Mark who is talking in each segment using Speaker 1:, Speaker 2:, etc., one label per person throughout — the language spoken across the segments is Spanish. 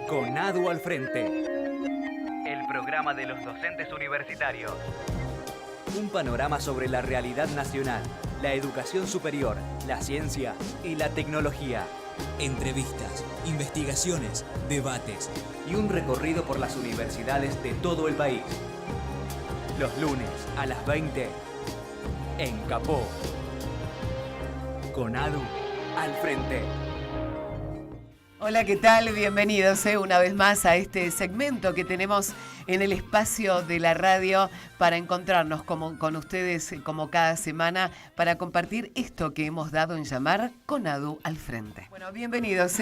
Speaker 1: CONADU al frente. El programa de los docentes universitarios. Un panorama sobre la realidad nacional, la educación superior, la ciencia y la tecnología.
Speaker 2: Entrevistas, investigaciones, debates
Speaker 1: y un recorrido por las universidades de todo el país. Los lunes a las 20 en Capó. CONADU al frente.
Speaker 3: Hola, ¿qué tal? Bienvenidos una vez más a este segmento que tenemos en el espacio de la radio para encontrarnos con ustedes como cada semana para compartir esto que hemos dado en llamar CONADU al frente. Bueno, bienvenidos.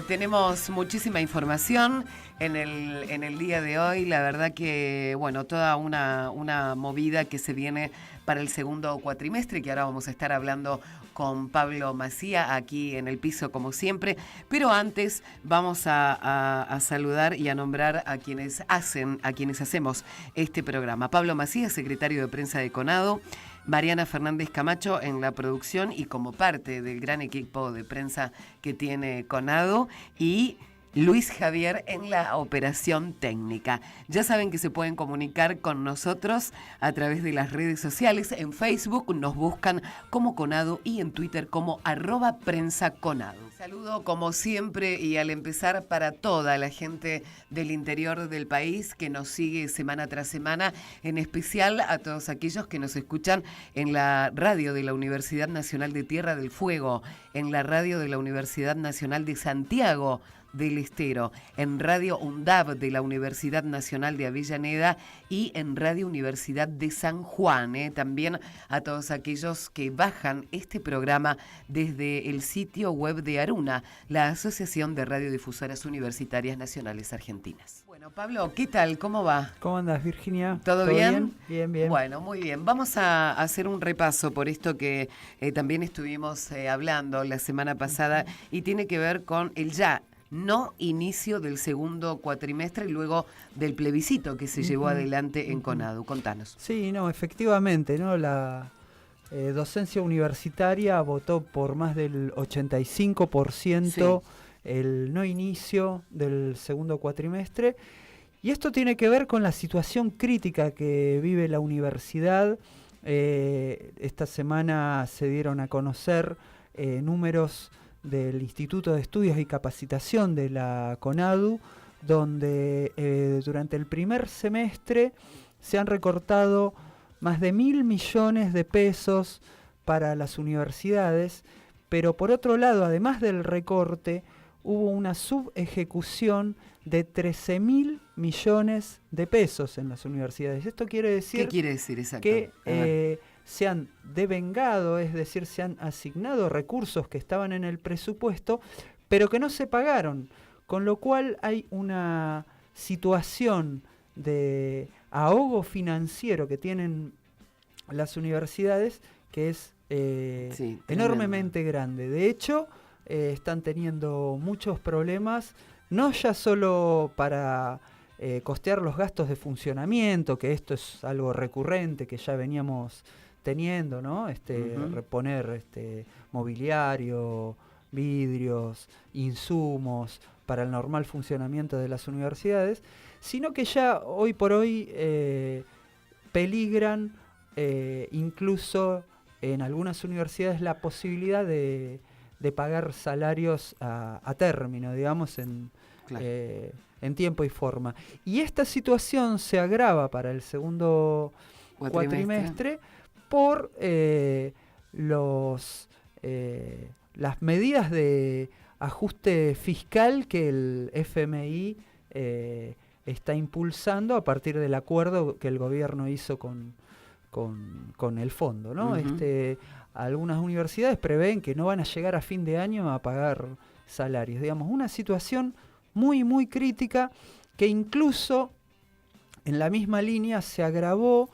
Speaker 3: Tenemos muchísima información en el día de hoy. La verdad que, bueno, toda una movida que se viene para el segundo cuatrimestre, que ahora vamos a estar hablando con Pablo Macía aquí en el piso como siempre, pero antes vamos a saludar y a nombrar a quienes hacemos este programa. Pablo Macía, secretario de prensa de CONADU, Mariana Fernández Camacho en la producción y como parte del gran equipo de prensa que tiene CONADU, y Luis Javier en la operación técnica. Ya saben que se pueden comunicar con nosotros a través de las redes sociales. En Facebook nos buscan como CONADU y en Twitter como @prensaconadu. Saludo como siempre y al empezar para toda la gente del interior del país que nos sigue semana tras semana, en especial a todos aquellos que nos escuchan en la radio de la Universidad Nacional de Tierra del Fuego, en la radio de la Universidad Nacional de Santiago del Estero, en Radio UNDAV de la Universidad Nacional de Avellaneda y en Radio Universidad de San Juan. También a todos aquellos que bajan este programa desde el sitio web de ARUNA, la Asociación de Radiodifusoras Universitarias Nacionales Argentinas. Bueno, Pablo, ¿qué tal? ¿Cómo va?
Speaker 4: ¿Cómo andas, Virginia?
Speaker 3: ¿Todo bien?
Speaker 4: Bien, bien.
Speaker 3: Bueno, muy bien. Vamos a hacer un repaso por esto que también estuvimos hablando la semana pasada y tiene que ver con el no inicio del segundo cuatrimestre y luego del plebiscito que se llevó adelante en CONADU. Contanos.
Speaker 4: Sí, no, efectivamente, ¿no? La docencia universitaria votó por más del 85% el no inicio del segundo cuatrimestre. Y esto tiene que ver con la situación crítica que vive la universidad. Esta semana se dieron a conocer números del Instituto de Estudios y Capacitación de la CONADU, donde durante el primer semestre se han recortado más de 1.000 millones de pesos para las universidades, pero por otro lado, además del recorte, hubo una subejecución de 13.000 millones de pesos en las universidades. Esto quiere decir...
Speaker 3: ¿Qué quiere decir exacto?
Speaker 4: Que se han devengado, es decir, se han asignado recursos que estaban en el presupuesto, pero que no se pagaron, con lo cual hay una situación de ahogo financiero que tienen las universidades que es enormemente grande. De hecho, están teniendo muchos problemas, no ya solo para costear los gastos de funcionamiento, que esto es algo recurrente que ya veníamos teniendo, ¿no? Reponer mobiliario, vidrios, insumos para el normal funcionamiento de las universidades, sino que ya hoy por hoy peligran incluso en algunas universidades la posibilidad de pagar salarios a término, digamos, en tiempo y forma. Y esta situación se agrava para el segundo cuatrimestre por las medidas de ajuste fiscal que el FMI está impulsando a partir del acuerdo que el gobierno hizo con el fondo, ¿no? Algunas universidades prevén que no van a llegar a fin de año a pagar salarios. Digamos, una situación muy, muy crítica que incluso en la misma línea se agravó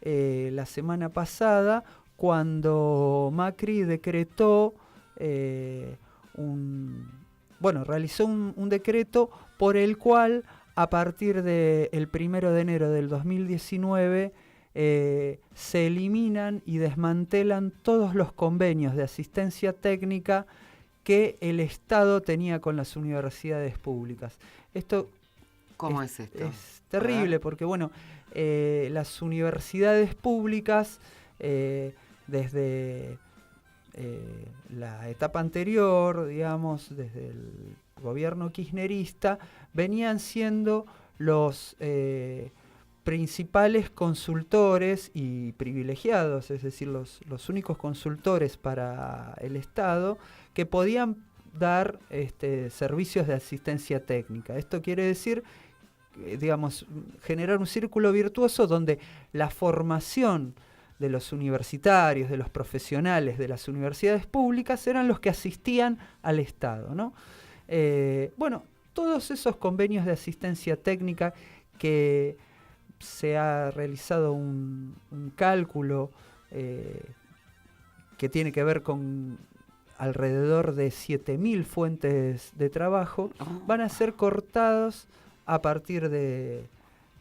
Speaker 4: la semana pasada cuando Macri decretó realizó un decreto por el cual a partir del 1 de enero del 2019 se eliminan y desmantelan todos los convenios de asistencia técnica que el Estado tenía con las universidades públicas. Esto
Speaker 3: ¿Cómo es esto?
Speaker 4: Es terrible porque, bueno, las universidades públicas, desde la etapa anterior, digamos, desde el gobierno kirchnerista, venían siendo los principales consultores y privilegiados, es decir, los únicos consultores para el Estado que podían dar servicios de asistencia técnica. Esto quiere decir, digamos, generar un círculo virtuoso donde la formación de los universitarios, de los profesionales de las universidades públicas eran los que asistían al Estado, ¿no? Bueno, todos esos convenios de asistencia técnica que se ha realizado un cálculo que tiene que ver con alrededor de 7.000 fuentes de trabajo, van a ser cortados a partir del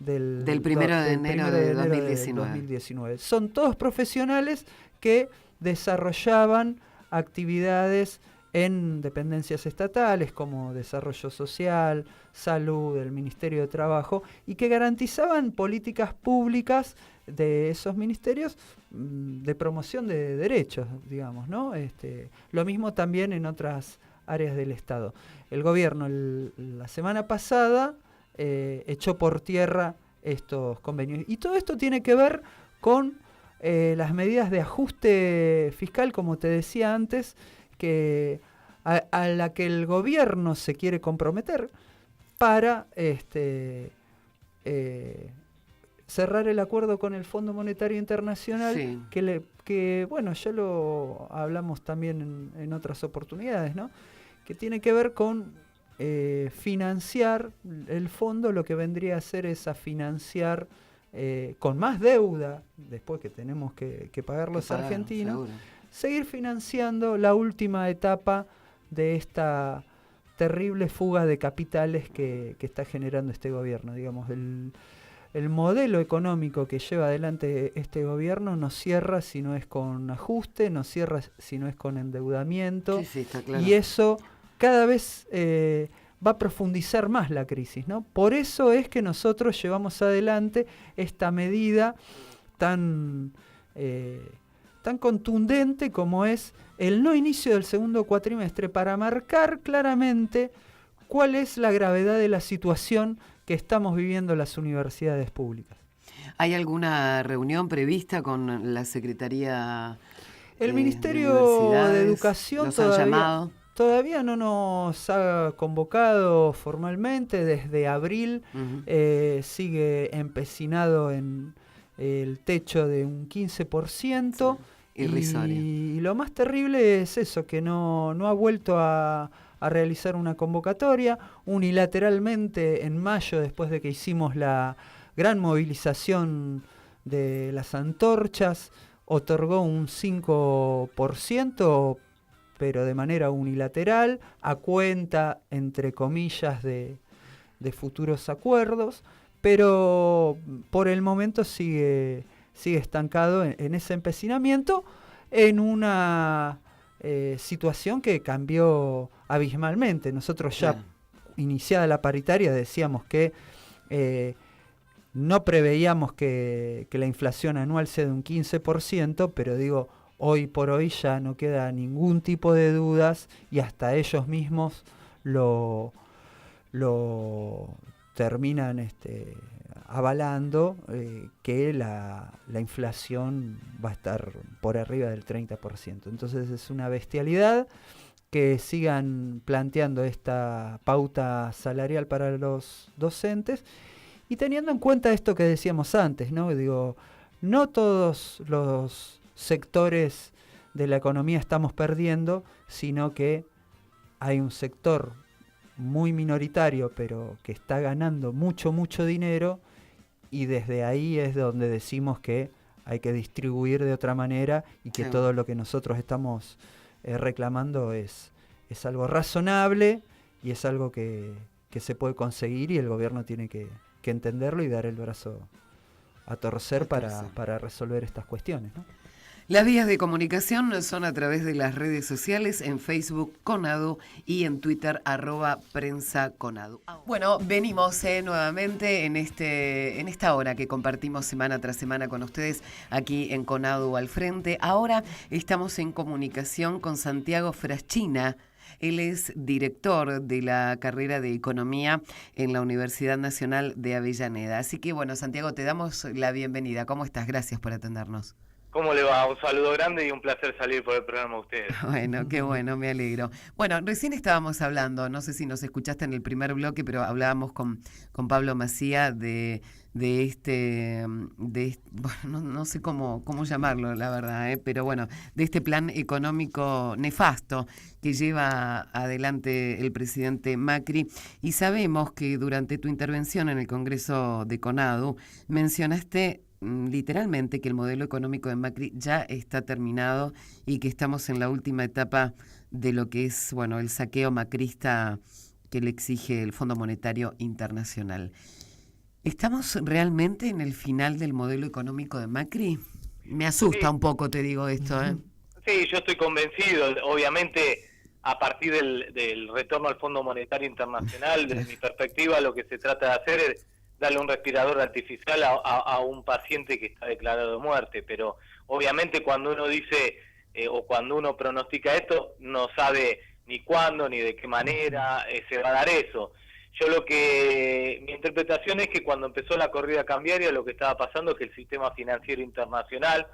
Speaker 3: 1 de enero de 2019.
Speaker 4: Son todos profesionales que desarrollaban actividades en dependencias estatales como Desarrollo Social, Salud, el Ministerio de Trabajo, y que garantizaban políticas públicas de esos ministerios de promoción de derechos, digamos, ¿no? Lo mismo también en otras áreas del Estado. El gobierno la semana pasada echó por tierra estos convenios. Y todo esto tiene que ver con las medidas de ajuste fiscal, como te decía antes, que a la que el gobierno se quiere comprometer para cerrar el acuerdo con el Fondo Monetario Internacional,
Speaker 3: sí,
Speaker 4: que bueno, ya lo hablamos también en otras oportunidades, ¿no? Que tiene que ver con financiar el fondo. Lo que vendría a hacer es a financiar con más deuda, después que tenemos que pagar los argentinos, seguro, seguir financiando la última etapa de esta terrible fuga de capitales que está generando este gobierno. Digamos, el modelo económico que lleva adelante este gobierno no cierra si no es con ajuste, no cierra si no es con endeudamiento,
Speaker 3: sí, está claro.
Speaker 4: Y eso cada vez va a profundizar más la crisis, ¿no? Por eso es que nosotros llevamos adelante esta medida tan contundente como es el no inicio del segundo cuatrimestre, para marcar claramente cuál es la gravedad de la situación que estamos viviendo las universidades públicas.
Speaker 3: ¿Hay alguna reunión prevista con la Secretaría
Speaker 4: El Ministerio de Educación todavía no nos ha convocado formalmente. Desde abril sigue empecinado en el techo de un 15%. Sí.
Speaker 3: Irrisorio.
Speaker 4: Y lo más terrible es eso, que no ha vuelto a realizar una convocatoria. Unilateralmente en mayo, después de que hicimos la gran movilización de las antorchas, otorgó un 5%, pero de manera unilateral, a cuenta, entre comillas, de futuros acuerdos, pero por el momento sigue estancado en ese empecinamiento, en una situación que cambió abismalmente. Nosotros ya, iniciada la paritaria, decíamos que no preveíamos que la inflación anual sea de un 15%, pero digo, hoy por hoy ya no queda ningún tipo de dudas, y hasta ellos mismos lo terminan avalando, que la inflación va a estar por arriba del 30%. Entonces es una bestialidad que sigan planteando esta pauta salarial para los docentes, y teniendo en cuenta esto que decíamos antes, ¿no? Digo, no todos los sectores de la economía estamos perdiendo, sino que hay un sector muy minoritario, pero que está ganando mucho dinero, y desde ahí es donde decimos que hay que distribuir de otra manera, y que todo lo que nosotros estamos reclamando es algo razonable, y es algo que se puede conseguir, y el gobierno tiene que entenderlo y dar el brazo a torcer para resolver estas cuestiones, ¿no?
Speaker 3: Las vías de comunicación son a través de las redes sociales, en Facebook Conadu y en Twitter @prensaconadu. Bueno, venimos nuevamente en esta hora que compartimos semana tras semana con ustedes aquí en Conadu al Frente. Ahora estamos en comunicación con Santiago Fraschina. Él es director de la carrera de Economía en la Universidad Nacional de Avellaneda. Así que bueno, Santiago, te damos la bienvenida. ¿Cómo estás? Gracias por atendernos.
Speaker 5: ¿Cómo le va? Un saludo grande y un placer salir por el programa de ustedes.
Speaker 3: Bueno, qué bueno, me alegro. Bueno, recién estábamos hablando, no sé si nos escuchaste en el primer bloque, pero hablábamos con Pablo Macía de bueno, no sé cómo llamarlo, la verdad, pero bueno, de este plan económico nefasto que lleva adelante el presidente Macri. Y sabemos que durante tu intervención en el Congreso de Conadu mencionaste literalmente que el modelo económico de Macri ya está terminado y que estamos en la última etapa de lo que es, bueno, el saqueo macrista que le exige el Fondo Monetario Internacional. ¿Estamos realmente en el final del modelo económico de Macri? Me asusta un poco, te digo esto, ¿eh?
Speaker 5: Sí, yo estoy convencido. Obviamente, a partir del retorno al Fondo Monetario Internacional, desde mi perspectiva, lo que se trata de hacer es darle un respirador artificial a un paciente que está declarado de muerte, pero obviamente cuando uno dice o cuando uno pronostica esto, no sabe ni cuándo ni de qué manera se va a dar eso. Mi interpretación es que cuando empezó la corrida cambiaria, lo que estaba pasando es que el sistema financiero internacional,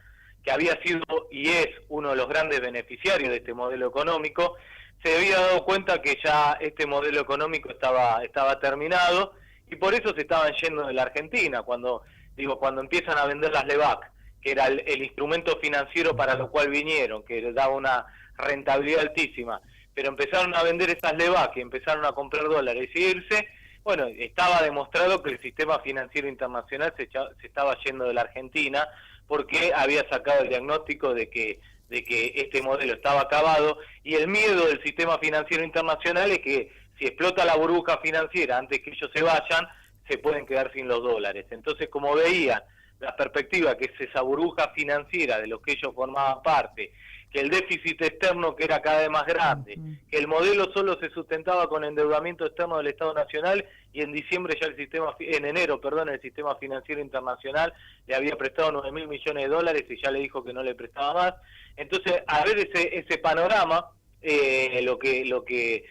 Speaker 5: que había sido y es uno de los grandes beneficiarios de este modelo económico, se había dado cuenta que ya este modelo económico estaba terminado, y por eso se estaban yendo de la Argentina, cuando empiezan a vender las LEVAC, que era el instrumento financiero para lo cual vinieron, que les daba una rentabilidad altísima, pero empezaron a vender esas LEVAC y empezaron a comprar dólares y irse. Bueno, estaba demostrado que el sistema financiero internacional se estaba yendo de la Argentina, porque había sacado el diagnóstico de que este modelo estaba acabado, y el miedo del sistema financiero internacional es que si explota la burbuja financiera antes que ellos se vayan, se pueden quedar sin los dólares. Entonces, como veían la perspectiva que es esa burbuja financiera de los que ellos formaban parte, que el déficit externo que era cada vez más grande, que el modelo solo se sustentaba con endeudamiento externo del Estado Nacional, y en enero, el sistema financiero internacional le había prestado 9.000 millones de dólares y ya le dijo que no le prestaba más. Entonces, a ver ese panorama, lo que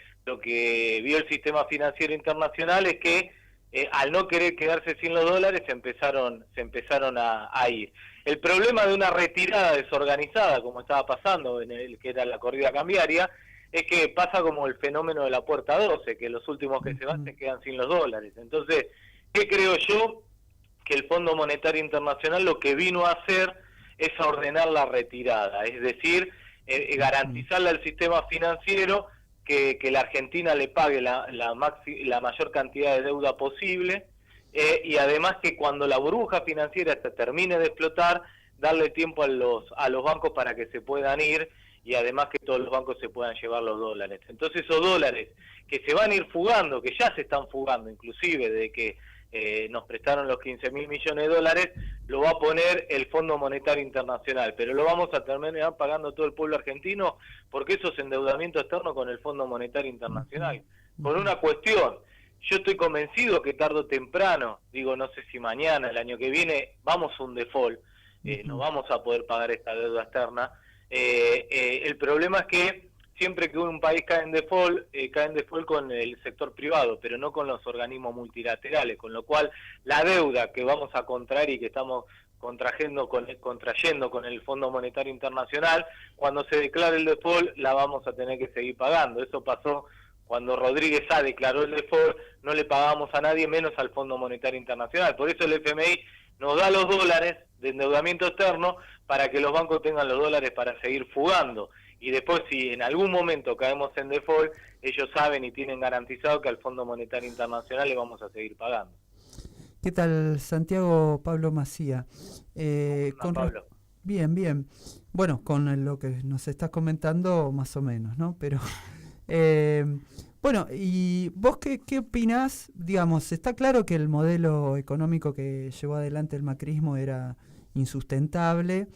Speaker 5: vio el sistema financiero internacional es que al no querer quedarse sin los dólares se empezaron a ir. El problema de una retirada desorganizada, como estaba pasando en el que era la corrida cambiaria, es que pasa como el fenómeno de la puerta 12, que los últimos que se van se quedan sin los dólares. Entonces, ¿qué creo yo? Que el Fondo Monetario Internacional lo que vino a hacer es a ordenar la retirada, es decir, garantizarle al sistema financiero que la Argentina le pague la mayor cantidad de deuda posible, y además que cuando la burbuja financiera se termine de explotar, darle tiempo a los bancos para que se puedan ir, y además que todos los bancos se puedan llevar los dólares. Entonces esos dólares que se van a ir fugando, que ya se están fugando inclusive de que nos prestaron los 15.000 millones de dólares, lo va a poner el Fondo Monetario Internacional, pero lo vamos a terminar pagando todo el pueblo argentino, porque eso es endeudamiento externo con el Fondo Monetario Internacional. Por una cuestión, yo estoy convencido que tarde o temprano, no sé si mañana, el año que viene, vamos a un default, no vamos a poder pagar esta deuda externa. El problema es que siempre que un país cae en default con el sector privado, pero no con los organismos multilaterales, con lo cual la deuda que vamos a contraer y que estamos contrayendo con el Fondo Monetario Internacional, cuando se declare el default la vamos a tener que seguir pagando. Eso pasó cuando Rodríguez A declaró el default, no le pagamos a nadie menos al Fondo Monetario Internacional. Por eso el FMI nos da los dólares de endeudamiento externo para que los bancos tengan los dólares para seguir fugando. Y después, si en algún momento caemos en default, ellos saben y tienen garantizado que al Fondo Monetario Internacional le vamos a seguir pagando.
Speaker 4: ¿Qué tal, Santiago? Pablo Macía.
Speaker 5: Pablo.
Speaker 4: Bien. Bueno, con lo que nos estás comentando, más o menos, ¿no? Pero, bueno, ¿y vos qué opinás? Digamos, está claro que el modelo económico que llevó adelante el macrismo era insustentable,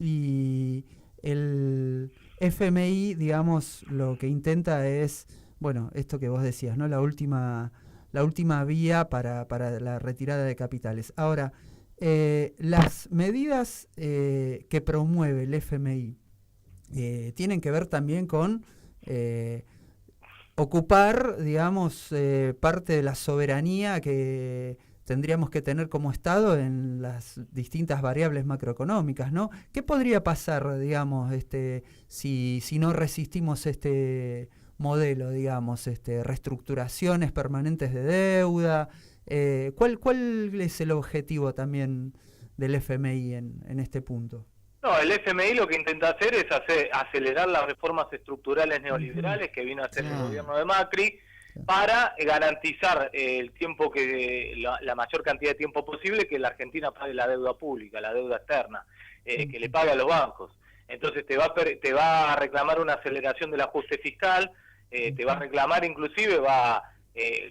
Speaker 4: y el FMI, digamos, lo que intenta es, bueno, esto que vos decías, ¿no? La última vía para la retirada de capitales. Ahora, las medidas que promueve el FMI tienen que ver también con ocupar, digamos, parte de la soberanía que tendríamos que tener como Estado en las distintas variables macroeconómicas, ¿no? ¿Qué podría pasar, digamos, si no resistimos este modelo, digamos, reestructuraciones permanentes de deuda? ¿Cuál es el objetivo también del FMI en este punto?
Speaker 5: No, el FMI lo que intenta hacer es acelerar las reformas estructurales neoliberales que vino a hacer el gobierno de Macri, para garantizar el tiempo la mayor cantidad de tiempo posible que la Argentina pague la deuda pública, la deuda externa, que le pague a los bancos. Entonces te va a reclamar una aceleración del ajuste fiscal, te va a reclamar inclusive,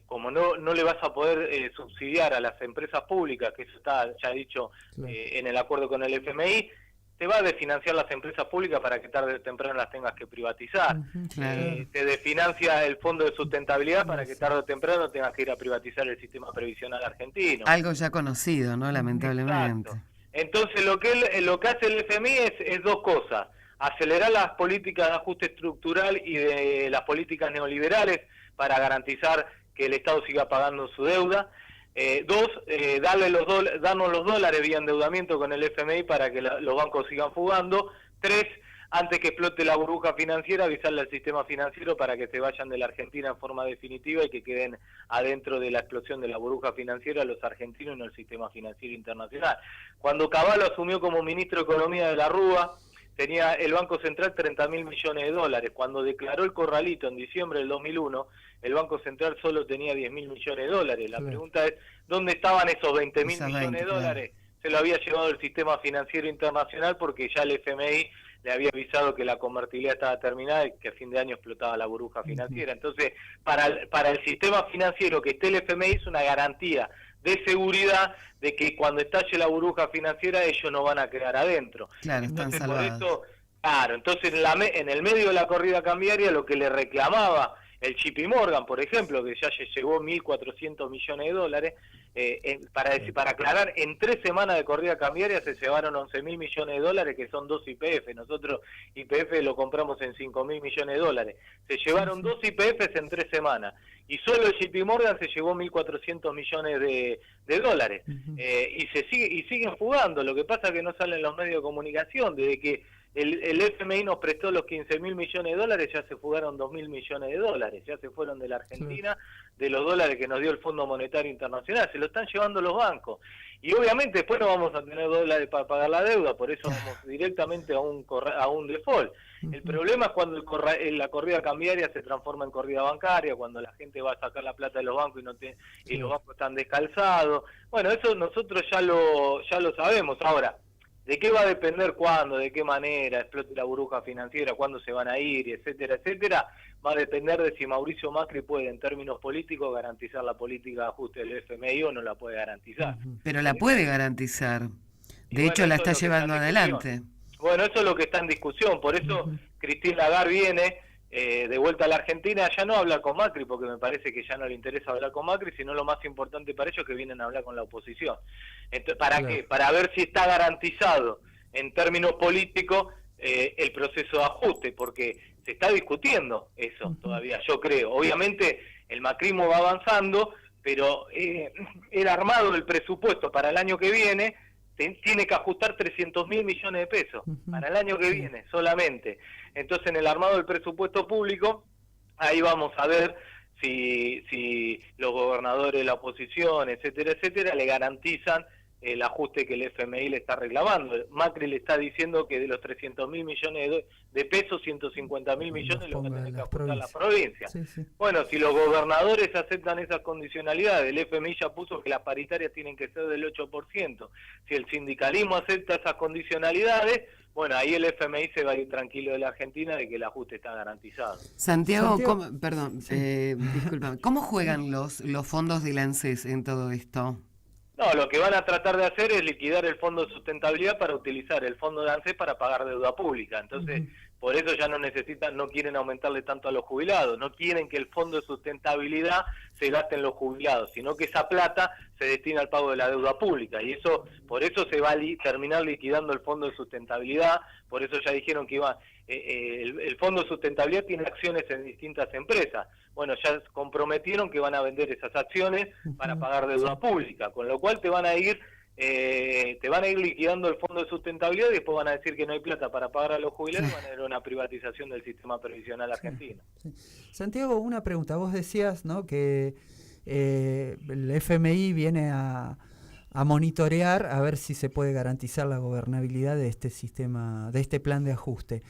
Speaker 5: como no le vas a poder subsidiar a las empresas públicas, que eso está ya dicho en el acuerdo con el FMI, te va a desfinanciar las empresas públicas para que tarde o temprano las tengas que privatizar. Te desfinancia el Fondo de Sustentabilidad para que tarde o temprano tengas que ir a privatizar el sistema previsional argentino.
Speaker 3: Algo ya conocido, ¿no? Lamentablemente.
Speaker 5: Exacto. Entonces lo que hace el FMI es dos cosas: acelerar las políticas de ajuste estructural y de las políticas neoliberales para garantizar que el Estado siga pagando su deuda. Dos, darnos los dólares vía endeudamiento con el FMI para que los bancos sigan fugando. Tres, antes que explote la burbuja financiera, avisarle al sistema financiero para que se vayan de la Argentina en forma definitiva y que queden adentro de la explosión de la burbuja financiera los argentinos y no el sistema financiero internacional. Cuando Cavallo asumió como ministro de Economía de la Rúa, tenía el Banco Central 30.000 millones de dólares. Cuando declaró el corralito en diciembre del 2001, el Banco Central solo tenía 10.000 millones de dólares. La pregunta es, ¿dónde estaban esos 20.000 millones de dólares? Se lo había llevado el sistema financiero internacional porque ya el FMI le había avisado que la convertibilidad estaba terminada y que a fin de año explotaba la burbuja financiera. Entonces, para el sistema financiero que esté el FMI es una garantía de seguridad de que cuando estalle la burbuja financiera ellos no van a quedar adentro.
Speaker 3: Claro,
Speaker 5: entonces,
Speaker 3: están salvados.
Speaker 5: por eso, claro, entonces en el medio de la corrida cambiaria lo que le reclamaba el JP Morgan, por ejemplo, que ya llegó 1.400 millones de dólares, para aclarar, en 3 semanas de corrida cambiaria se llevaron 11.000 millones de dólares, que son 2 YPF. Nosotros YPF lo compramos en 5.000 millones de dólares. Se llevaron 2 YPFs en 3 semanas. Y solo el JP Morgan se llevó 1.400 millones de dólares. Y siguen fugando. Lo que pasa es que no salen los medios de comunicación. Desde que el FMI nos prestó los 15.000 millones de dólares, ya se fugaron 2.000 millones de dólares, ya se fueron de la Argentina, de los dólares que nos dio el Fondo Monetario Internacional, se lo están llevando los bancos. Y obviamente después no vamos a tener dólares para pagar la deuda, por eso vamos directamente a un default. El problema es cuando la corrida cambiaria se transforma en corrida bancaria, cuando la gente va a sacar la plata de los bancos y los bancos están descalzados. Bueno, eso nosotros ya lo sabemos. Ahora, ¿de qué va a depender cuándo, de qué manera explote la burbuja financiera, cuándo se van a ir, etcétera, etcétera? Va a depender de si Mauricio Macri puede, en términos políticos, garantizar la política de ajuste del FMI o no la puede garantizar.
Speaker 3: Pero la puede garantizar. De hecho, la está llevando adelante.
Speaker 5: Bueno, eso es lo que está en discusión. Por eso Christine Lagarde viene de vuelta a la Argentina, ya no a hablar con Macri, porque me parece que ya no le interesa hablar con Macri, sino lo más importante para ellos que vienen a hablar con la oposición. Entonces, ¿para qué? Para ver si está garantizado en términos políticos el proceso de ajuste, porque se está discutiendo eso todavía, yo creo. Obviamente el macrismo va avanzando, pero el armado del presupuesto para el año que viene tiene que ajustar 300.000 millones de pesos para el año que viene solamente. Entonces, en el armado del presupuesto público, ahí vamos a ver si los gobernadores de la oposición, etcétera, etcétera, le garantizan el ajuste que el FMI le está reclamando. Macri le está diciendo que de los 300.000 millones de pesos, 150.000 millones los va a tener que ajustar las provincias. Bueno, si los gobernadores aceptan esas condicionalidades, el FMI ya puso que las paritarias tienen que ser del 8%. Si el sindicalismo acepta esas condicionalidades, bueno, ahí el FMI se va a ir tranquilo de la Argentina de que el ajuste está garantizado.
Speaker 3: Santiago. Perdón, discúlpame, ¿cómo juegan los fondos del ANSES en todo esto?
Speaker 5: No, lo que van a tratar de hacer es liquidar el fondo de sustentabilidad para utilizar el fondo de ANSES para pagar deuda pública. Entonces, por eso ya no quieren aumentarle tanto a los jubilados, no quieren que el fondo de sustentabilidad se gaste en los jubilados, sino que esa plata se destina al pago de la deuda pública. Y eso, por eso se va a terminar liquidando el fondo de sustentabilidad, por eso ya dijeron que el fondo de sustentabilidad tiene acciones en distintas empresas. Bueno, ya comprometieron que van a vender esas acciones para pagar deuda pública, con lo cual te van a ir liquidando el fondo de sustentabilidad y después van a decir que no hay plata para pagar a los jubilados y van a hacer una privatización del sistema previsional argentino.
Speaker 4: Sí. Santiago, una pregunta. Vos decías, ¿no?, que el FMI viene a monitorear a ver si se puede garantizar la gobernabilidad de este sistema, de este plan de ajuste.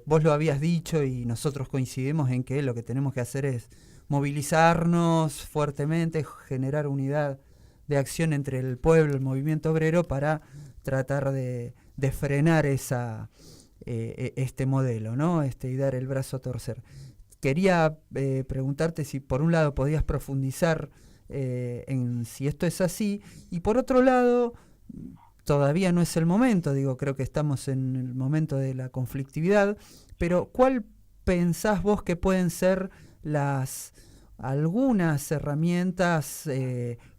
Speaker 4: Vos lo habías dicho y nosotros coincidimos en que lo que tenemos que hacer es movilizarnos fuertemente, generar unidad de acción entre el pueblo, el movimiento obrero, para tratar de frenar este modelo, ¿no? Y dar el brazo a torcer. Quería preguntarte si por un lado podías profundizar en si esto es así, y por otro lado, todavía no es el momento, creo que estamos en el momento de la conflictividad, pero ¿cuál pensás vos que pueden ser algunas herramientas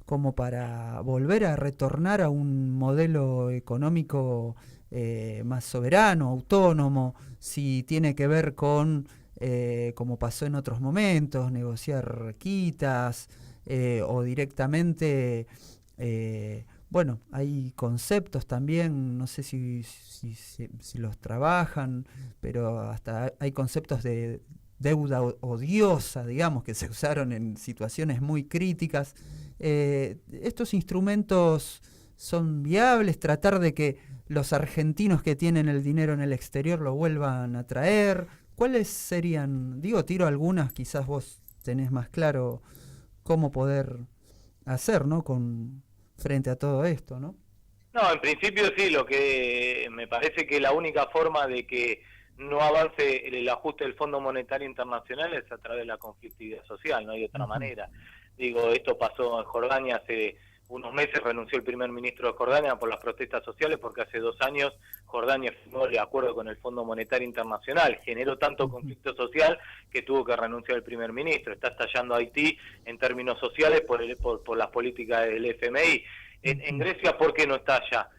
Speaker 4: como para volver a retornar a un modelo económico más soberano, autónomo, si tiene que ver con, como pasó en otros momentos, negociar quitas o directamente, bueno, hay conceptos también, no sé si los trabajan, pero hasta hay conceptos de deuda odiosa, digamos, que se usaron en situaciones muy críticas. ¿Estos instrumentos son viables? ¿Tratar de que los argentinos que tienen el dinero en el exterior lo vuelvan a traer? ¿Cuáles serían? Tiro algunas, quizás vos tenés más claro cómo poder hacer, ¿no?, frente a todo esto, ¿no?
Speaker 5: No, en principio sí, lo que me parece que la única forma de que no avance el ajuste del Fondo Monetario Internacional es a través de la conflictividad social, no hay otra manera. Esto pasó en Jordania hace unos meses, renunció el primer ministro de Jordania por las protestas sociales, porque hace 2 años Jordania firmó el acuerdo con el Fondo Monetario Internacional, generó tanto conflicto social que tuvo que renunciar el primer ministro. Está estallando Haití en términos sociales por las políticas del FMI. En Grecia, ¿por qué no estalla?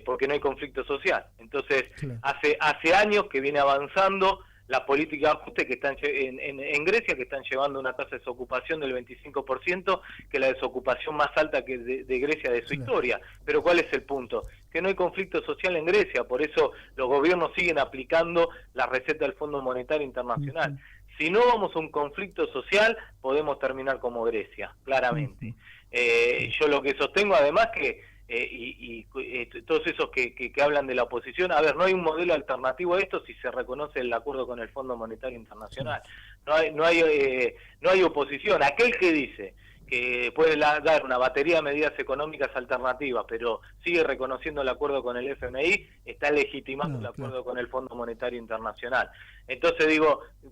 Speaker 5: Porque no hay conflicto social. Entonces, claro, hace años que viene avanzando la política de ajuste que están en Grecia, que están llevando una tasa de desocupación del 25%, que es la desocupación más alta que de Grecia de su historia. Pero ¿cuál es el punto? Que no hay conflicto social en Grecia, por eso los gobiernos siguen aplicando la receta del Fondo Monetario Internacional. Si no vamos a un conflicto social, podemos terminar como Grecia, claramente. Yo lo que sostengo, además, que todos esos que hablan de la oposición, a ver, no hay un modelo alternativo a esto si se reconoce el acuerdo con el Fondo Monetario Internacional. No hay oposición. Aquel que dice que puede dar una batería de medidas económicas alternativas, pero sigue reconociendo el acuerdo con el FMI, está legitimando el acuerdo con el Fondo Monetario Internacional. Entonces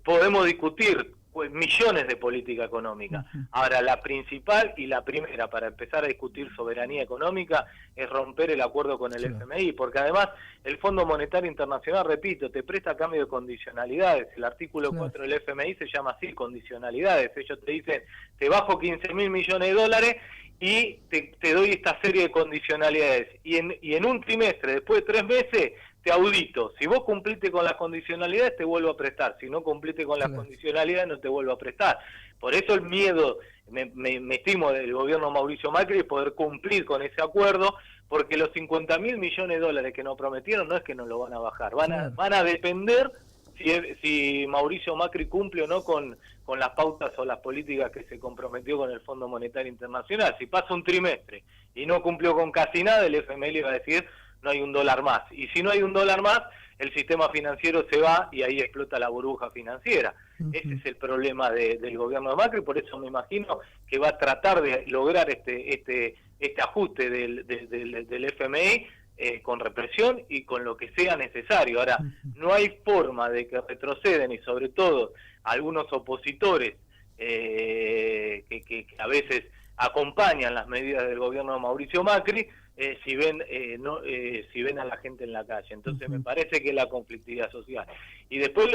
Speaker 5: podemos discutir millones de política económica. Ahora, la principal y la primera para empezar a discutir soberanía económica es romper el acuerdo con el FMI, porque además el Fondo Monetario Internacional, repito, te presta a cambio de condicionalidades. El artículo 4 del FMI se llama así, condicionalidades. Ellos te dicen, te bajo 15.000 millones de dólares y te doy esta serie de condicionalidades. Y en un trimestre, después de 3 meses, te audito. Si vos cumpliste con las condicionalidades, te vuelvo a prestar. Si no cumpliste con las condicionalidades, no te vuelvo a prestar. Por eso el miedo, me estimo, del gobierno Mauricio Macri, es poder cumplir con ese acuerdo, porque los 50.000 millones de dólares que nos prometieron no es que nos lo van a bajar. Van a depender si Mauricio Macri cumple o no con las pautas o las políticas que se comprometió con el Fondo Monetario Internacional. Si pasa un trimestre y no cumplió con casi nada, el FMI le va a decir, no hay $1 más. Y si no hay $1 más, el sistema financiero se va y ahí explota la burbuja financiera. Ese es el problema del gobierno de Macri, por eso me imagino que va a tratar de lograr este ajuste del FMI con represión y con lo que sea necesario. Ahora, no hay forma de que retroceden, y sobre todo algunos opositores que a veces acompañan las medidas del gobierno de Mauricio Macri, si ven a la gente en la calle. Entonces me parece que es la conflictividad social. Y después,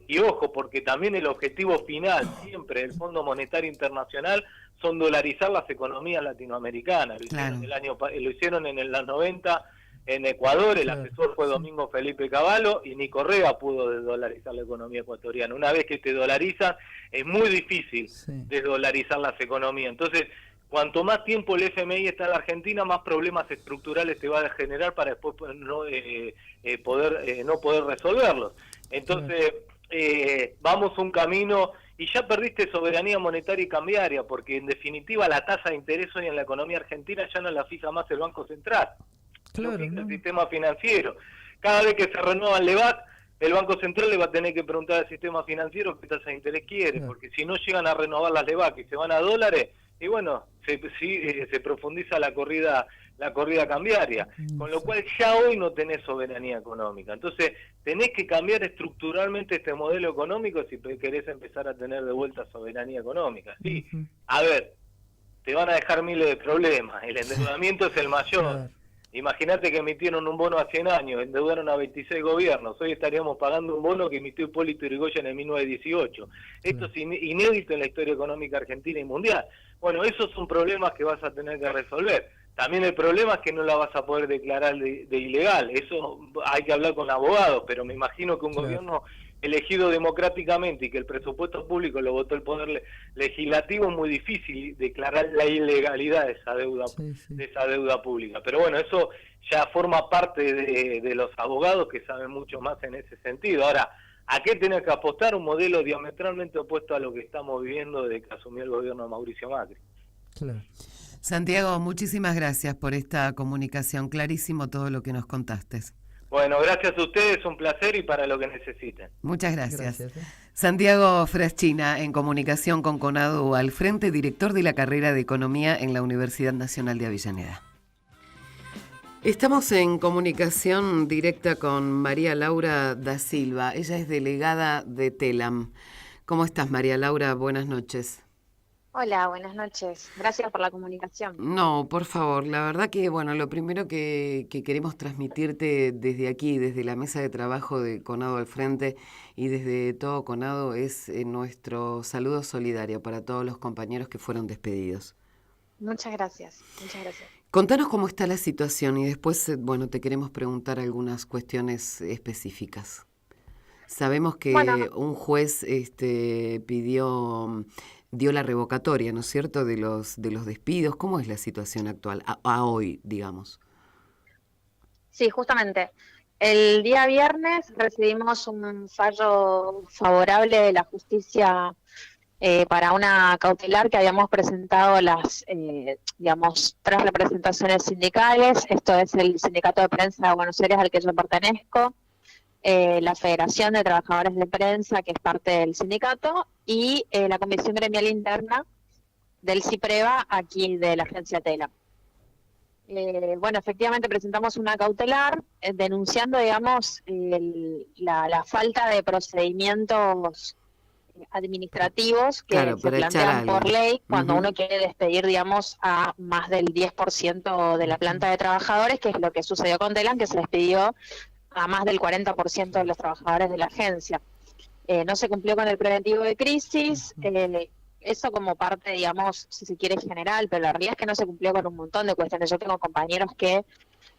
Speaker 5: y ojo, porque también el objetivo final siempre del Fondo Monetario Internacional son dolarizar las economías latinoamericanas. Lo hicieron en los 90 en Ecuador, el asesor fue Domingo Felipe Cavallo, y ni Correa pudo desdolarizar la economía ecuatoriana. Una vez que te dolarizan, es muy difícil desdolarizar las economías. Entonces, cuanto más tiempo el FMI está en la Argentina, más problemas estructurales te va a generar para después no poder resolverlos. Entonces, vamos un camino, y ya perdiste soberanía monetaria y cambiaria, porque en definitiva la tasa de interés hoy en la economía argentina ya no la fija más el Banco Central.
Speaker 4: Claro,
Speaker 5: El sistema financiero. Cada vez que se renueva el LEVAC, el Banco Central le va a tener que preguntar al sistema financiero qué tasa de interés quiere, porque si no llegan a renovar las LEVAC y se van a dólares, y bueno, se profundiza la corrida cambiaria, con lo cual ya hoy no tenés soberanía económica. Entonces, tenés que cambiar estructuralmente este modelo económico si querés empezar a tener de vuelta soberanía económica. Sí, a ver, te van a dejar miles de problemas, el endeudamiento es el mayor. Imagínate que emitieron un bono a 100 años, endeudaron a 26 gobiernos, hoy estaríamos pagando un bono que emitió Hipólito Yrigoyen en 1918. Esto es inédito en la historia económica argentina y mundial. Bueno, esos son problemas que vas a tener que resolver. También el problema es que no la vas a poder declarar de ilegal, eso hay que hablar con abogados, pero me imagino que un gobierno elegido democráticamente y que el presupuesto público lo votó el Poder Legislativo, es muy difícil declarar la ilegalidad de esa deuda pública. Pero bueno, eso ya forma parte de los abogados que saben mucho más en ese sentido. Ahora, ¿a qué tenés que apostar? Un modelo diametralmente opuesto a lo que estamos viviendo desde que asumió el gobierno de Mauricio Macri.
Speaker 4: Claro.
Speaker 3: Santiago, muchísimas gracias por esta comunicación. Clarísimo todo lo que nos contaste.
Speaker 5: Bueno, gracias a ustedes, un placer y para lo que necesiten.
Speaker 3: Muchas gracias. Santiago Fraschina, en comunicación con CONADU al frente, director de la carrera de Economía en la Universidad Nacional de Avellaneda. Estamos en comunicación directa con María Laura da Silva. Ella es delegada de TELAM. ¿Cómo estás, María Laura? Buenas noches.
Speaker 6: Hola, buenas noches. Gracias por la comunicación.
Speaker 3: No, por favor, la verdad que, bueno, lo primero que queremos transmitirte desde aquí, desde la mesa de trabajo de CONADU al frente y desde todo CONADU, es nuestro saludo solidario para todos los compañeros que fueron despedidos.
Speaker 6: Muchas gracias, muchas gracias.
Speaker 3: Contanos cómo está la situación y después, bueno, te queremos preguntar algunas cuestiones específicas. Sabemos que un juez dio la revocatoria, ¿no es cierto?, de los despidos. ¿Cómo es la situación actual, a hoy, digamos?
Speaker 6: Sí, justamente. El día viernes recibimos un fallo favorable de la justicia para una cautelar que habíamos presentado las, 3 representaciones sindicales. Esto es el Sindicato de Prensa de Buenos Aires, al que yo pertenezco, la Federación de Trabajadores de Prensa, que es parte del sindicato, y la Comisión Gremial Interna del CIPREVA, aquí de la agencia TELAM. Efectivamente presentamos una cautelar denunciando, digamos, la falta de procedimientos administrativos que se plantean por ley cuando uno quiere despedir, digamos, a más del 10% de la planta de trabajadores, que es lo que sucedió con TELAM, que se despidió a más del 40% de los trabajadores de la agencia. No se cumplió con el preventivo de crisis, eso como parte, digamos, si se quiere, general, pero la realidad es que no se cumplió con un montón de cuestiones. Yo tengo compañeros que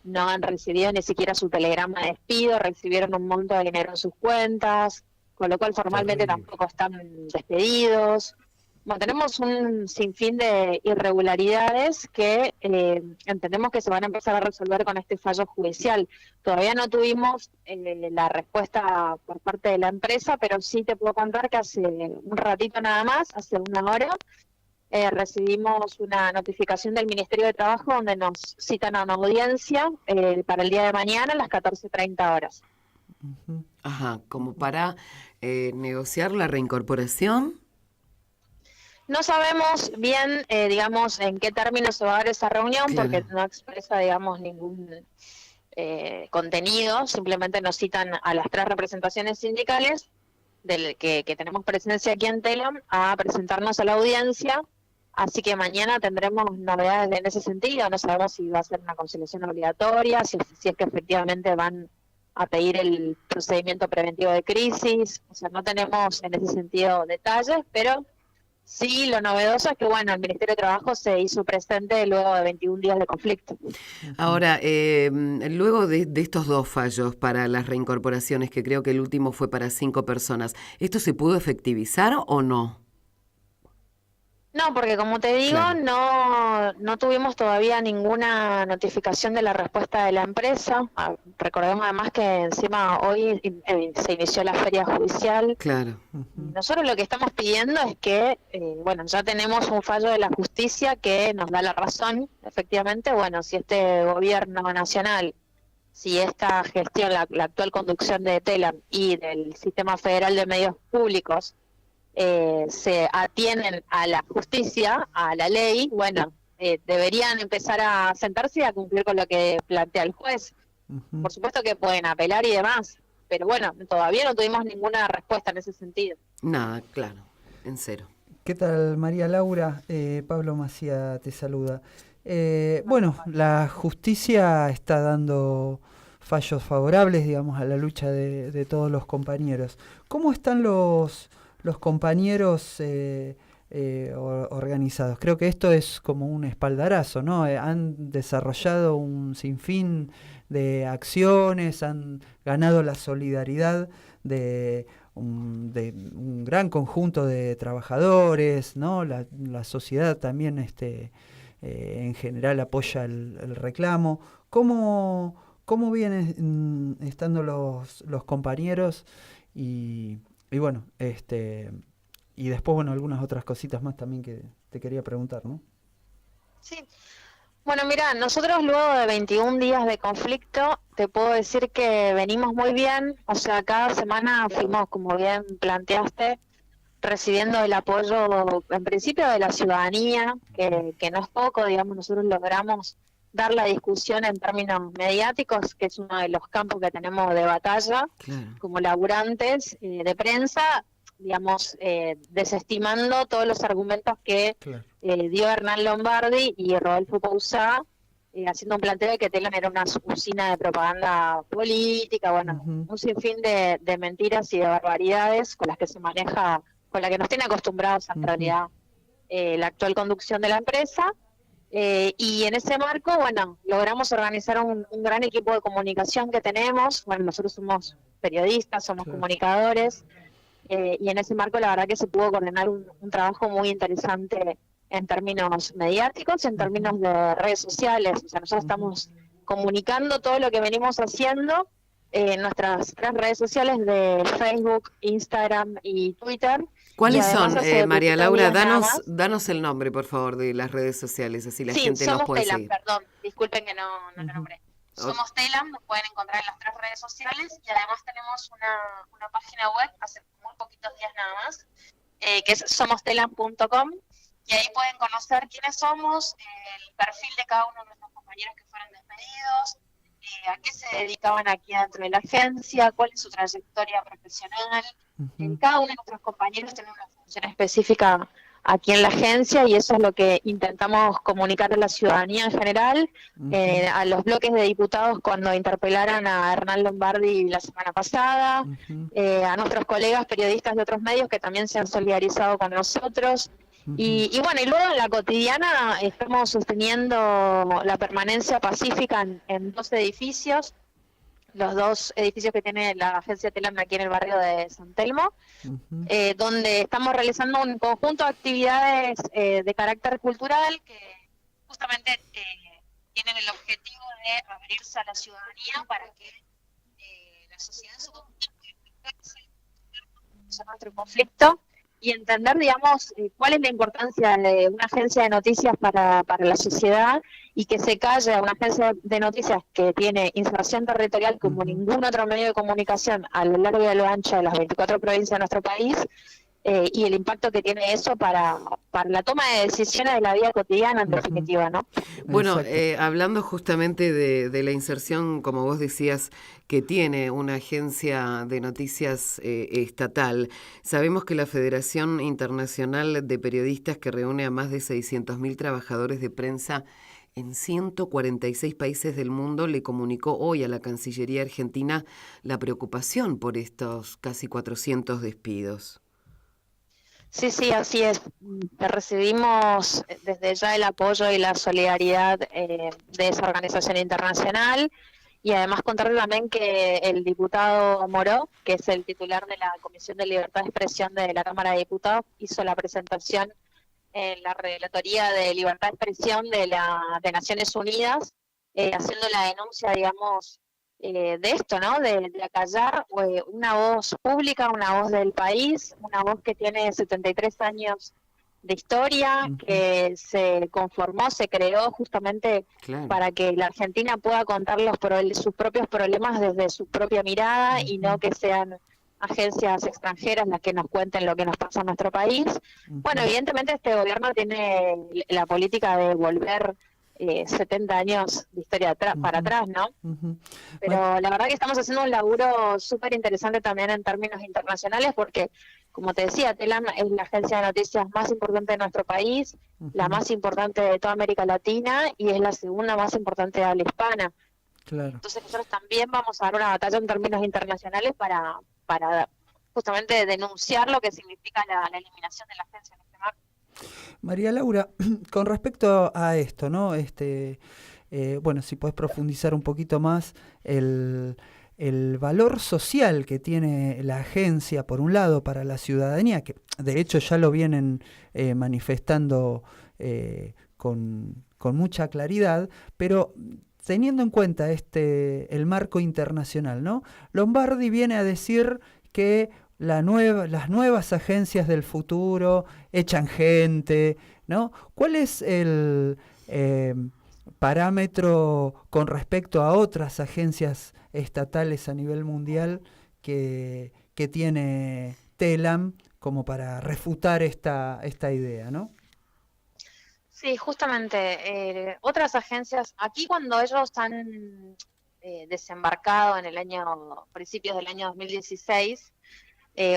Speaker 6: no han recibido ni siquiera su telegrama de despido, recibieron un monto de dinero en sus cuentas, con lo cual formalmente tampoco están despedidos. Bueno, tenemos un sinfín de irregularidades que entendemos que se van a empezar a resolver con este fallo judicial. Todavía no tuvimos la respuesta por parte de la empresa, pero sí te puedo contar que hace un ratito nada más, hace una hora, recibimos una notificación del Ministerio de Trabajo donde nos citan a una audiencia para el día de mañana a las 14:30 horas.
Speaker 3: Ajá, como para negociar la reincorporación.
Speaker 6: No sabemos bien, digamos, en qué términos se va a dar esa reunión, porque no expresa, digamos, ningún contenido. Simplemente nos citan a las 3 representaciones sindicales que tenemos presencia aquí en TELAM a presentarnos a la audiencia Así que mañana tendremos novedades en ese sentido. No sabemos si va a ser una conciliación obligatoria, si es que efectivamente van a pedir el procedimiento preventivo de crisis. O sea, no tenemos en ese sentido detalles, pero sí, lo novedoso es que, bueno, el Ministerio de Trabajo se hizo presente luego de 21 días de conflicto.
Speaker 7: Ahora, luego de estos 2 fallos para las reincorporaciones, que creo que el último fue para 5 personas, ¿esto se pudo efectivizar o no?
Speaker 6: No, porque como te digo, claro, no tuvimos todavía ninguna notificación de la respuesta de la empresa. Recordemos además que encima hoy se inició la feria judicial.
Speaker 7: Claro.
Speaker 6: Nosotros lo que estamos pidiendo es que, bueno, ya tenemos un fallo de la justicia que nos da la razón, efectivamente. Bueno, si este gobierno nacional, si esta gestión, la actual conducción de TELAM y del Sistema Federal de Medios Públicos, se atienen a la justicia, a la ley, bueno, deberían empezar a sentarse y a cumplir con lo que plantea el juez. Por supuesto que pueden apelar y demás, pero bueno, todavía no tuvimos ninguna respuesta en ese sentido.
Speaker 7: Nada, claro, en cero.
Speaker 4: ¿Qué tal, María Laura? Pablo Macía te saluda. Bueno, la justicia está dando fallos favorables, digamos, a la lucha de todos los compañeros. ¿Cómo están los compañeros organizados? Creo que esto es como un espaldarazo, ¿no? Han desarrollado un sinfín de acciones, han ganado la solidaridad de un gran conjunto de trabajadores, ¿no? La sociedad también en general apoya el reclamo. ¿Cómo vienen estando los compañeros? Y bueno, y después, bueno, algunas otras cositas más también que te quería preguntar, ¿no?
Speaker 6: Sí. Bueno, mira, nosotros luego de 21 días de conflicto, te puedo decir que venimos muy bien. O sea, cada semana fuimos, como bien planteaste, recibiendo el apoyo, en principio, de la ciudadanía, que no es poco, digamos. Nosotros logramos dar la discusión en términos mediáticos, que es uno de los campos que tenemos de batalla, claro, como laburantes de prensa, digamos, desestimando todos los argumentos que claro, dio Hernán Lombardi y Rodolfo Pousá, haciendo un planteo de que TELAM era una usina de propaganda política, bueno, un sinfín de mentiras y de barbaridades con las que se maneja, con las que nos tiene acostumbrados en realidad la actual conducción de la empresa. Y en ese marco, bueno, logramos organizar un gran equipo de comunicación que tenemos. Bueno, nosotros somos periodistas, somos comunicadores, y en ese marco la verdad que se pudo coordinar un trabajo muy interesante en términos mediáticos, en términos de redes sociales. O sea, nosotros estamos comunicando todo lo que venimos haciendo en nuestras 3 redes sociales de Facebook, Instagram y Twitter.
Speaker 7: ¿Cuáles son, María Laura? Danos el nombre, por favor, de las redes sociales, así la gente nos puede seguir.
Speaker 6: Perdón, disculpen que no lo nombré. Somos TELAM, nos pueden encontrar en las 3 redes sociales y además tenemos una página web hace muy poquitos días nada más, que es somostelam.com, y ahí pueden conocer quiénes somos, el perfil de cada uno de nuestros compañeros que fueron despedidos, a qué se dedicaban aquí dentro de la agencia, cuál es su trayectoria profesional. Cada uno de nuestros compañeros tiene una función específica aquí en la agencia y eso es lo que intentamos comunicar a la ciudadanía en general, a los bloques de diputados cuando interpelaron a Hernán Lombardi la semana pasada, a nuestros colegas periodistas de otros medios que también se han solidarizado con nosotros. Y bueno, y luego en la cotidiana estamos sosteniendo la permanencia pacífica en 2 edificios, los 2 edificios que tiene la agencia TELAM aquí en el barrio de San Telmo, donde estamos realizando un conjunto de actividades de carácter cultural que justamente tienen el objetivo de abrirse a la ciudadanía para que la sociedad se comunique nuestro conflicto y entender, digamos, cuál es la importancia de una agencia de noticias para la sociedad y que se calle a una agencia de noticias que tiene inserción territorial como ningún otro medio de comunicación a lo largo y a lo ancho de las 24 provincias de nuestro país, y el impacto que tiene eso para la toma de decisiones de la vida cotidiana, en definitiva, ¿no?
Speaker 7: Bueno, hablando justamente de la inserción, como vos decías, que tiene una agencia de noticias estatal, sabemos que la Federación Internacional de Periodistas, que reúne a más de 600.000 trabajadores de prensa en 146 países del mundo, le comunicó hoy a la Cancillería Argentina la preocupación por estos casi 400 despidos.
Speaker 6: Sí, así es. Recibimos desde ya el apoyo y la solidaridad de esa organización internacional, y además contarle también que el diputado Moró, que es el titular de la Comisión de Libertad de Expresión de la Cámara de Diputados, hizo la presentación en la Relatoría de Libertad de Expresión de Naciones Unidas, haciendo la denuncia, digamos, de esto, ¿no? De acallar una voz pública, una voz del país, una voz que tiene 73 años de historia, que se conformó, se creó justamente para que la Argentina pueda contar sus propios problemas desde su propia mirada y no que sean agencias extranjeras las que nos cuenten lo que nos pasa en nuestro país. Bueno, evidentemente este gobierno tiene la política de volver 70 años de historia para atrás, ¿no? Pero la verdad que estamos haciendo un laburo súper interesante también en términos internacionales, porque, como te decía, TELAM es la agencia de noticias más importante de nuestro país, la más importante de toda América Latina y es la segunda más importante de habla hispana.
Speaker 4: Claro.
Speaker 6: Entonces nosotros también vamos a dar una batalla en términos internacionales para justamente denunciar lo que significa la eliminación de la agencia en este marco.
Speaker 4: María Laura, con respecto a esto, ¿no? Bueno, si puedes profundizar un poquito más el valor social que tiene la agencia, por un lado, para la ciudadanía, que de hecho ya lo vienen manifestando con mucha claridad, pero teniendo en cuenta el marco internacional, ¿no? Lombardi viene a decir que las nuevas agencias del futuro echan gente, ¿no? ¿Cuál es el parámetro con respecto a otras agencias estatales a nivel mundial que tiene TELAM como para refutar esta idea, ¿no?
Speaker 6: Sí, justamente. Otras agencias, aquí cuando ellos han desembarcado principios del año 2016,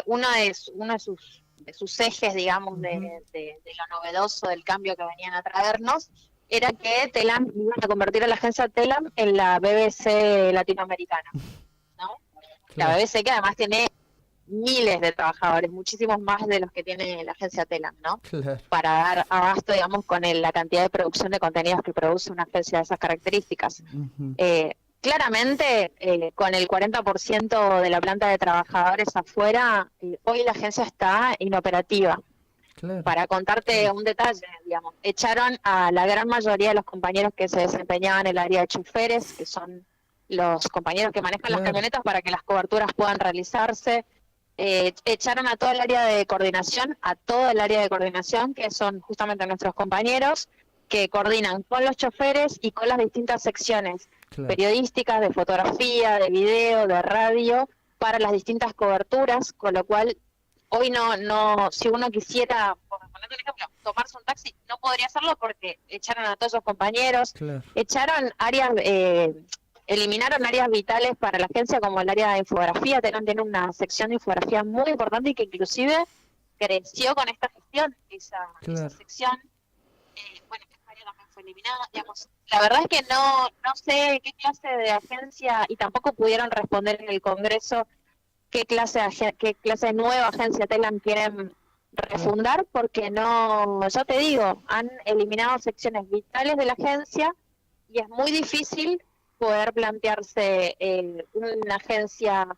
Speaker 6: uno de sus ejes, digamos, de lo novedoso del cambio que venían a traernos, era que TELAM iban a convertir a la agencia TELAM en la BBC latinoamericana, ¿no? Claro. La BBC, que además tiene miles de trabajadores, muchísimos más de los que tiene la agencia TELAM, ¿no? Claro. Para dar abasto, digamos, con la cantidad de producción de contenidos que produce una agencia de esas características. Claramente, con el 40% de la planta de trabajadores afuera, hoy la agencia está inoperativa. Claro. Para contarte un detalle, digamos, echaron a la gran mayoría de los compañeros que se desempeñaban en el área de choferes, que son los compañeros que manejan las camionetas para que las coberturas puedan realizarse. Echaron a todo el área de coordinación, que son justamente nuestros compañeros que coordinan con los choferes y con las distintas secciones periodísticas, de fotografía, de video, de radio, para las distintas coberturas, con lo cual hoy no, si uno quisiera, por ponerte un ejemplo, tomarse un taxi, no podría hacerlo porque echaron a todos esos compañeros, echaron áreas, eliminaron áreas vitales para la agencia como el área de infografía. Tiene una sección de infografía muy importante y que inclusive creció con esta gestión, esa sección. Bueno, esta área también fue eliminada, digamos. La verdad es que no sé qué clase de agencia, y tampoco pudieron responder en el Congreso qué clase de nueva agencia TELAM quieren refundar, porque no, yo te digo, han eliminado secciones vitales de la agencia y es muy difícil poder plantearse una agencia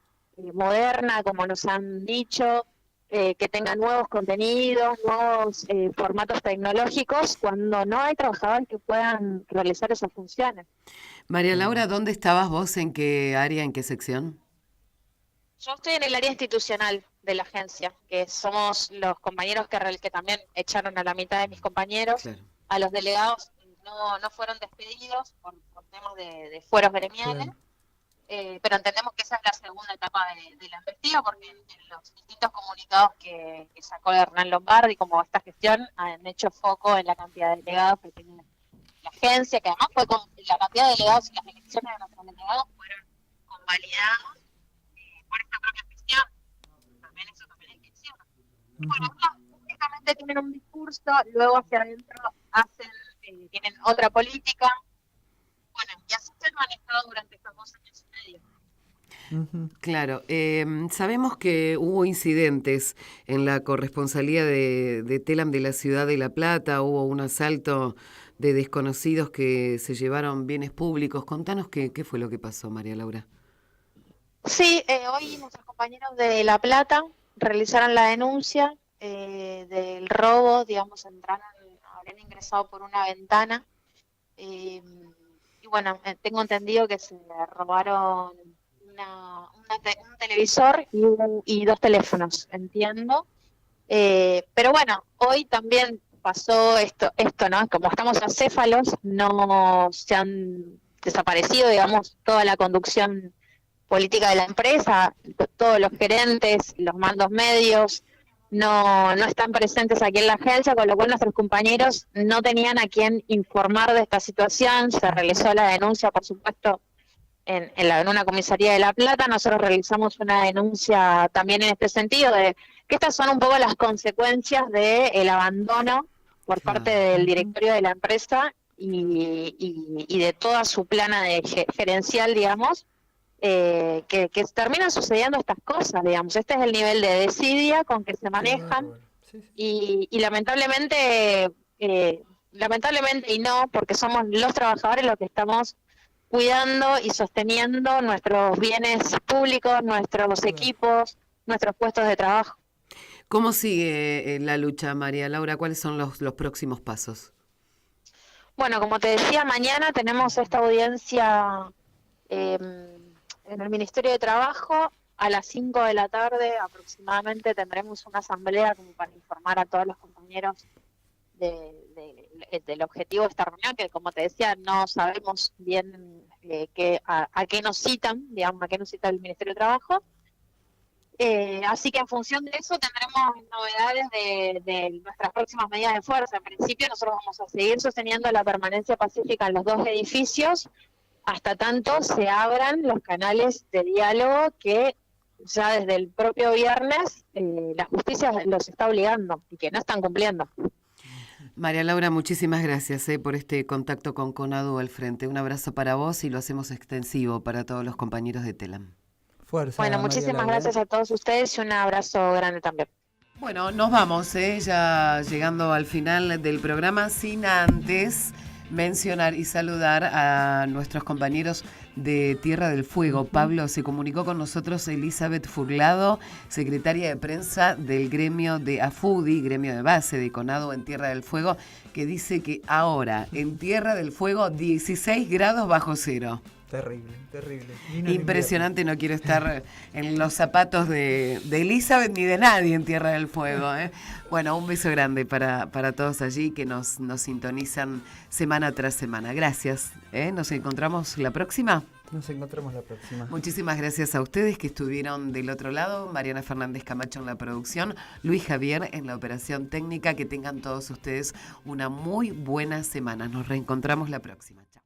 Speaker 6: moderna, como nos han dicho, que tenga nuevos contenidos, nuevos formatos tecnológicos, cuando no hay trabajadores que puedan realizar esas funciones.
Speaker 7: María Laura, ¿dónde estabas vos? ¿En qué área, en qué sección?
Speaker 6: Yo estoy en el área institucional de la agencia, que somos los compañeros que también echaron a la mitad de mis compañeros. Claro. A los delegados no fueron despedidos por temas de fueros gremiales. Claro. pero entendemos que esa es la segunda etapa de la investigación, porque en los distintos comunicados que sacó Hernán Lombardi como esta gestión han hecho foco en la cantidad de delegados que tiene la agencia, que además fue con la cantidad de delegados y las elecciones de nuestros delegados fueron convalidados por esta propia gestión. También eso también hay que decirlo. Bueno, únicamente tienen un discurso, luego hacia adentro tienen otra política. Bueno, y así se han manejado durante estos 2 años y medio.
Speaker 7: Claro, sabemos que hubo incidentes en la corresponsalía de Telam de la ciudad de La Plata, hubo un asalto de desconocidos que se llevaron bienes públicos. Contanos qué fue lo que pasó, María Laura.
Speaker 6: Sí, hoy nuestros compañeros de La Plata realizaron la denuncia del robo, digamos, habrían ingresado por una ventana. Y bueno, tengo entendido que se robaron un televisor y 2 teléfonos, entiendo. Pero bueno, hoy también pasó esto, ¿no? Como estamos acéfalos, no se han desaparecido, digamos, toda la conducción política de la empresa, todos los gerentes, los mandos medios, no están presentes aquí en la agencia, con lo cual nuestros compañeros no tenían a quién informar de esta situación. Se realizó la denuncia, por supuesto, en una comisaría de La Plata. Nosotros realizamos una denuncia también en este sentido, de que estas son un poco las consecuencias del abandono por parte del directorio de la empresa y de toda su plana gerencial, digamos, que terminan sucediendo estas cosas, digamos. Este es el nivel de desidia con que se manejan y lamentablemente y no, porque somos los trabajadores los que estamos cuidando y sosteniendo nuestros bienes públicos, nuestros equipos, nuestros puestos de trabajo.
Speaker 7: ¿Cómo sigue la lucha, María Laura? ¿Cuáles son los próximos pasos?
Speaker 6: Bueno, como te decía, mañana tenemos esta audiencia en el Ministerio de Trabajo. A las 5 de la tarde aproximadamente tendremos una asamblea como para informar a todos los compañeros del objetivo de esta reunión, que como te decía, no sabemos bien a qué nos citan, digamos, a qué nos cita el Ministerio de Trabajo. Así que en función de eso tendremos novedades de nuestras próximas medidas de fuerza. En principio nosotros vamos a seguir sosteniendo la permanencia pacífica en los 2 edificios hasta tanto se abran los canales de diálogo que ya desde el propio viernes la justicia los está obligando y que no están cumpliendo.
Speaker 7: María Laura, muchísimas gracias por este contacto con CONADU al frente. Un abrazo para vos y lo hacemos extensivo para todos los compañeros de Telam.
Speaker 3: Fuerza,
Speaker 6: bueno, muchísimas gracias a todos ustedes y un abrazo grande también.
Speaker 3: Bueno, nos vamos, ya llegando al final del programa, sin antes mencionar y saludar a nuestros compañeros de Tierra del Fuego. Pablo, se comunicó con nosotros Elizabeth Furlado, secretaria de prensa del gremio de AFUDI, gremio de base de CONADU en Tierra del Fuego, que dice que ahora en Tierra del Fuego 16 grados bajo cero.
Speaker 4: Terrible, terrible.
Speaker 3: Impresionante, no quiero estar en los zapatos de Elizabeth ni de nadie en Tierra del Fuego. Bueno, un beso grande para todos allí que nos sintonizan semana tras semana. Gracias. ¿Nos encontramos la próxima?
Speaker 4: Nos encontramos la próxima.
Speaker 3: Muchísimas gracias a ustedes que estuvieron del otro lado. Mariana Fernández Camacho en la producción, Luis Javier en la operación técnica. Que tengan todos ustedes una muy buena semana. Nos reencontramos la próxima. Chao.